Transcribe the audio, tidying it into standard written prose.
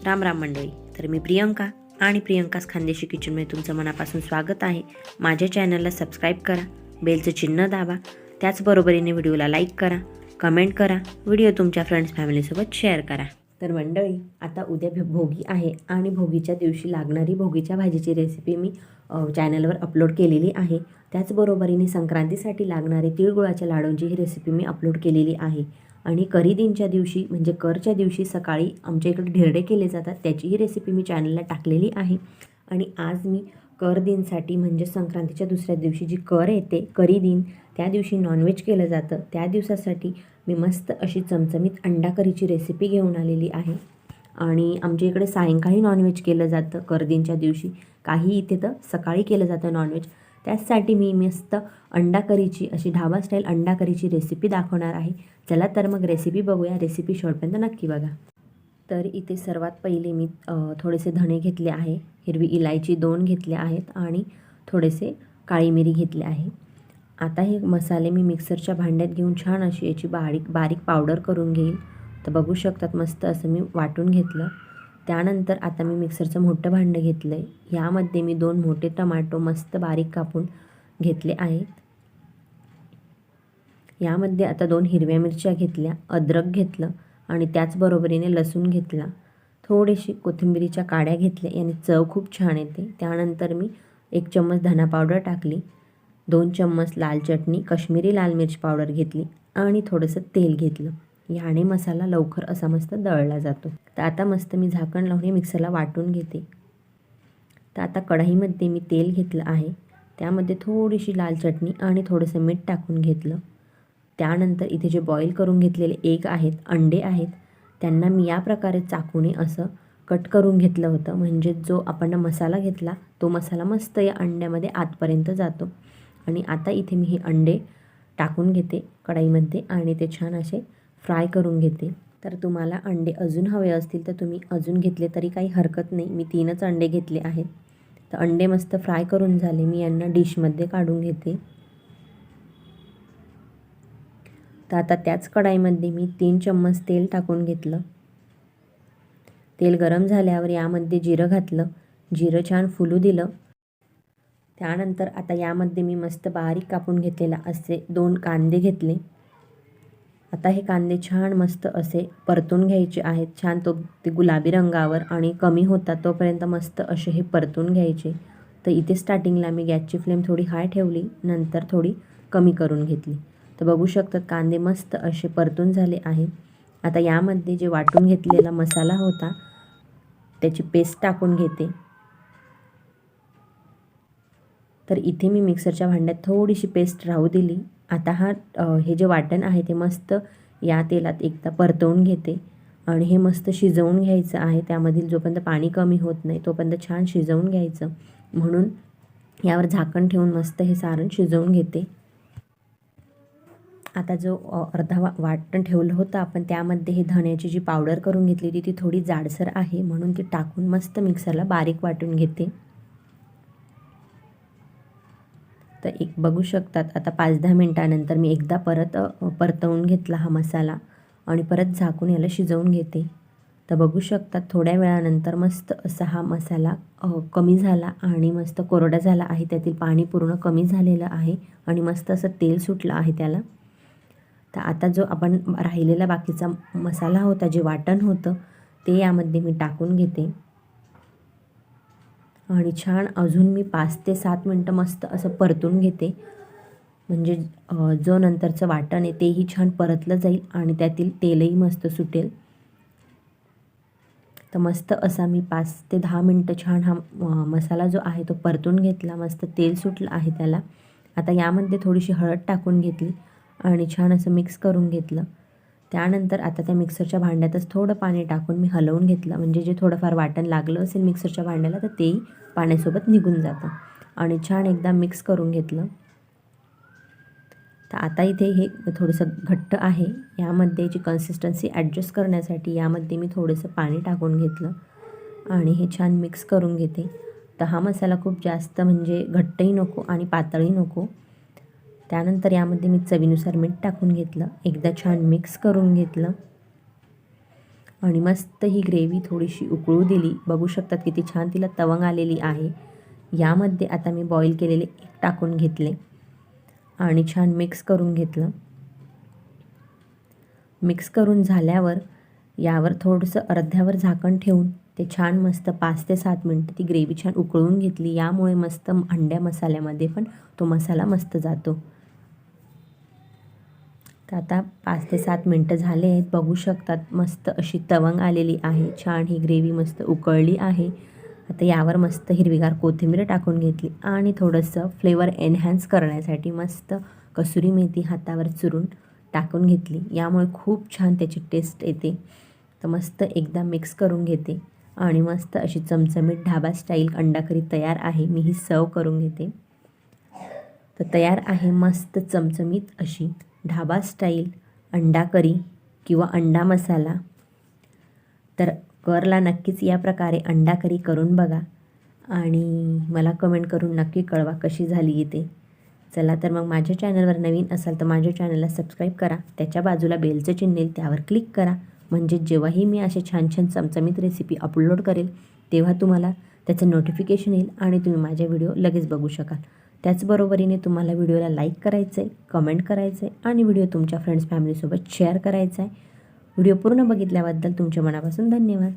राम राम मंडळी. तर मी प्रियंका आणि प्रियंकास खानदेशी किचनमध्ये तुमचं मनापासून स्वागत आहे. माझ्या चॅनलला सबस्क्राईब करा, बेलचं चिन्ह दाबा, त्याचबरोबरीने व्हिडिओला लाईक करा, कमेंट करा, व्हिडिओ तुमच्या फ्रेंड्स फॅमिलीसोबत शेअर करा. तर मंडळी, आता उद्या भोगी आहे आणि भोगीच्या दिवशी लागणारी भोगीच्या भाजीची रेसिपी मी चॅनलवर अपलोड केलेली आहे. त्याचबरोबरीने संक्रांतीसाठी लागणारे तिळगुळाच्या लाडूंची ही रेसिपी मी अपलोड केलेली आहे. आणि करीदिनच्या दिवशी म्हणजे करच्या दिवशी सकाळी आमच्या इकडे धिरडे केले जातात, त्याचीही रेसिपी मी चॅनलला टाकलेली आहे. आणि आज मी कर दिनसाठी म्हणजे संक्रांतीच्या दुसऱ्या दिवशी जी कर येते करीदिन, त्या दिवशी नॉनव्हेज केलं जातं, त्या दिवसासाठी मी मस्त अशी चमचमीत अंडा करीची रेसिपी घेऊन आलेली आहे. आणि आमच्या इकडे सायंकाळी नॉनव्हेज केलं जातं करदिनच्या दिवशी, काही इथे तर सकाळी केलं जातं नॉनव्हेज. त्याचसाठी मी मस्त अंडा करीची अशी ढाबा स्टाईल अंडा करीची रेसिपी दाखवणार आहे. चला तर मग रेसिपी बघूया. रेसिपी शेवटपर्यंत नक्की बघा. तर इथे सर्वात पहिले मी थोडेसे धणे घेतले आहे, हिरवी इलायची 2 घेतल्या आहेत आणि थोडेसे काळी मिरी घेतले आहे. आता हे मसाले मी मिक्सरच्या भांड्यात घेऊन छान अशी याची बारीक पावडर करून घेईल. तर बघू शकतात मस्त असं मी वाटून घेतलं. त्यानंतर आता मी मिक्सरचं मोठं भांडं घेतलं आहे. यामध्ये मी 2 मोठे टमाटो मस्त बारीक कापून घेतले आहेत. यामध्ये आता 2 हिरव्या मिरच्या घेतल्या, अद्रक घेतलं आणि त्याचबरोबरीने लसूण घेतला, थोडीशी कोथिंबिरीच्या काड्या घेतल्या, याने चव खूप छान येते. त्यानंतर मी 1 चम्मच धना पावडर टाकली, 2 चम्मच लाल चटणी काश्मीरी लाल मिर्च पावडर घेतली आणि थोडंसं तेल घेतलं. याने मसाला लवकर असा मस्त दळला जातो. तर आता मस्त मी झाकण लावून हे मिक्सरला वाटून घेते. तर आता कढईमध्ये मी तेल घेतलं आहे, त्यामध्ये थोडीशी लाल चटणी आणि थोडंसं मीठ टाकून घेतलं. त्यानंतर इथे जे बॉईल करून घेतलेले एग आहेत, अंडे आहेत, त्यांना मी या प्रकारे चाकूने असं कट करून घेतलं होतं. म्हणजे जो आपण मसाला घेतला तो मसाला मस्त या अंड्यामध्ये आतपर्यंत जातो. आणि आता इथे मी हे अंडे टाकून घेते कढईमध्ये आणि ते छान असे फ्राय करून घेते. तर तुम्हाला अंडे अजून हवे असतील तर तुम्ही अजून घेतले तरी काही हरकत नाही. मी 3च अंडे घेतले आहेत. तर अंडे मस्त फ्राय करून झाले, मी यांना डिशमध्ये काढून घेते. तर आता त्याच कढईमध्ये मी 3 चम्मच तेल टाकून घेतलं. तेल गरम झाल्यावर यामध्ये जिरं घातलं, जिरं छान फुलू दिलं. त्यानंतर आता यामध्ये मी मस्त बारीक कापून घेतलेला असे 2 कांदे घेतले. आता हे कांदे छान मस्त असे परतून घ्यायचे आहेत. छान ते गुलाबी रंगावर आणि कमी होतात तोपर्यंत मस्त असे हे परतून घ्यायचे. तर इथे स्टार्टिंगला मी गॅसची फ्लेम थोडी हाय ठेवली, नंतर थोडी कमी करून घेतली. तर बघू शकतात कांदे मस्त असे परतून झाले आहेत. आता यामध्ये जे वाटून घेतलेला मसाला होता त्याची पेस्ट टाकून घेते. तर इथे मी मिक्सरच्या भांड्यात थोडीशी पेस्ट राहू दिली. आता हे जे वाटण आहे ते मस्त या तेलात एकदा परतवून घेते आणि हे मस्त शिजवून घ्यायचं आहे. त्यामधील जोपर्यंत पाणी कमी होत नाही तोपर्यंत छान शिजवून घ्यायचं. म्हणून यावर झाकण ठेवून मस्त हे सारण शिजवून घेते. आता जो अर्धा वाटण ठेवलं होतं आपण, त्यामध्ये हे धण्याची जी पावडर करून घेतली होती ती थोडी जाडसर आहे, म्हणून ती टाकून मस्त मिक्सरला बारीक वाटून घेते. तर एक बघू शकतात आता 5-10 मिनटानंतर मी एकदा परतवून घेतला हा मसाला आणि परत झाकून याला शिजवून घेते. तर बघू शकतात थोड्या वेळानंतर मस्त असा हा मसाला कमी झाला आणि मस्त कोरडा झाला आहे. त्यातील पाणी पूर्ण कमी झालेलं आहे आणि मस्त असं तेल सुटलं आहे त्याला. तर आता जो आपण राहिलेला बाकीचा मसाला होता, जे वाटण होतं, ते यामध्ये मी टाकून घेते आणि छान अजून मी 5 ते 7 मिनटं मस्त असं परतून घेते. म्हणजे जो नंतरचं वाटण आहे तेही छान परतलं जाईल आणि त्यातील तेलही मस्त सुटेल. तर मस्त असा मी 5 ते 10 मिनटं छान हा मसाला जो आहे तो परतून घेतला. मस्त तेल सुटलं आहे त्याला. आता यामध्ये थोडीशी हळद टाकून घेतली आणि छान असं मिक्स करून घेतलं. त्यानंतर आता त्या मिक्सरच्या भांड्यातच थोडं पाणी टाकून मी हलवून घेतलं. म्हणजे जे थोडंफार वाटण लागलं असेल मिक्सरच्या भांड्याला तर तेही पाण्यासोबत निघून जातं आणि छान एकदा मिक्स करून घेतलं. तर आता इथे हे थोडंसं घट्ट आहे. यामध्ये याची कन्सिस्टन्सी ॲडजस्ट करण्यासाठी यामध्ये मी थोडंसं पाणी टाकून घेतलं आणि हे छान मिक्स करून घेते. तर हा मसाला खूप जास्त म्हणजे घट्टही नको आणि पातळही नको. त्यानंतर यामध्ये मी चवीनुसार मीठ टाकून घेतलं. एकदा छान मिक्स करून घेतलं आणि मस्त ही ग्रेव्ही थोडीशी उकळू दिली. बघू शकतात किती छान तिला तवंग आलेली आहे. यामध्ये आता मी बॉईल केलेले एग टाकून घेतले आणि छान मिक्स करून घेतलं. मिक्स करून झाल्यावर यावर थोडंसं अर्ध्यावर झाकण ठेवून ते छान मस्त 5 ते 7 मिनटं ती ग्रेव्ही छान उकळून घेतली. यामुळे मस्त अंड्या मसाल्यामध्ये पण तो मसाला मस्त जातो. तर आता 5 ते 7 मिनटं झाले आहेत. बघू शकतात मस्त अशी तवंग आलेली आहे. छान ही ग्रेव्ही मस्त उकळली आहे. आता यावर मस्त हिरवीगार कोथिंबीर टाकून घेतली आणि थोडंसं फ्लेवर एनहॅन्स करण्यासाठी मस्त कसुरी मेथी हातावर चुरून टाकून घेतली. यामुळे खूप छान त्याची टेस्ट येते. तर मस्त एकदा मिक्स करून घेते आणि मस्त अशी चमचमीत ढाबा स्टाईल अंडा करी तयार आहे. मी ही सर्व करून घेते. तर तयार आहे मस्त चमचमीत अशी ढाबा स्टाईल अंडा करी किंवा अंडा मसाला. तर करला नक्कीच या प्रकारे अंडा करी करून बघा आणि मला कमेंट करून नक्की कळवा कशी झाली आहे ते. चला तर मग माझ्या चॅनलवर नवीन असाल तर माझ्या चॅनलला सबस्क्राईब करा. त्याच्या बाजूला बेलचं चिन्ह येईल त्यावर क्लिक करा. म्हणजे जेव्हाही मी असे छान छान चमचमीत रेसिपी अपलोड करेल तेव्हा तुम्हाला त्याचं नोटिफिकेशन येईल आणि तुम्ही माझे व्हिडिओ लगेच बघू शकाल. त्याचबरोबरीने तुम्हाला व्हिडिओला लाईक करायचं आहे, कमेंट करायचं आहे आणि व्हिडिओ तुमच्या फ्रेंड्स फॅमिलीसोबत शेअर करायचा आहे. व्हिडिओ पूर्ण बघितल्याबद्दल तुमच्या मनापासून धन्यवाद.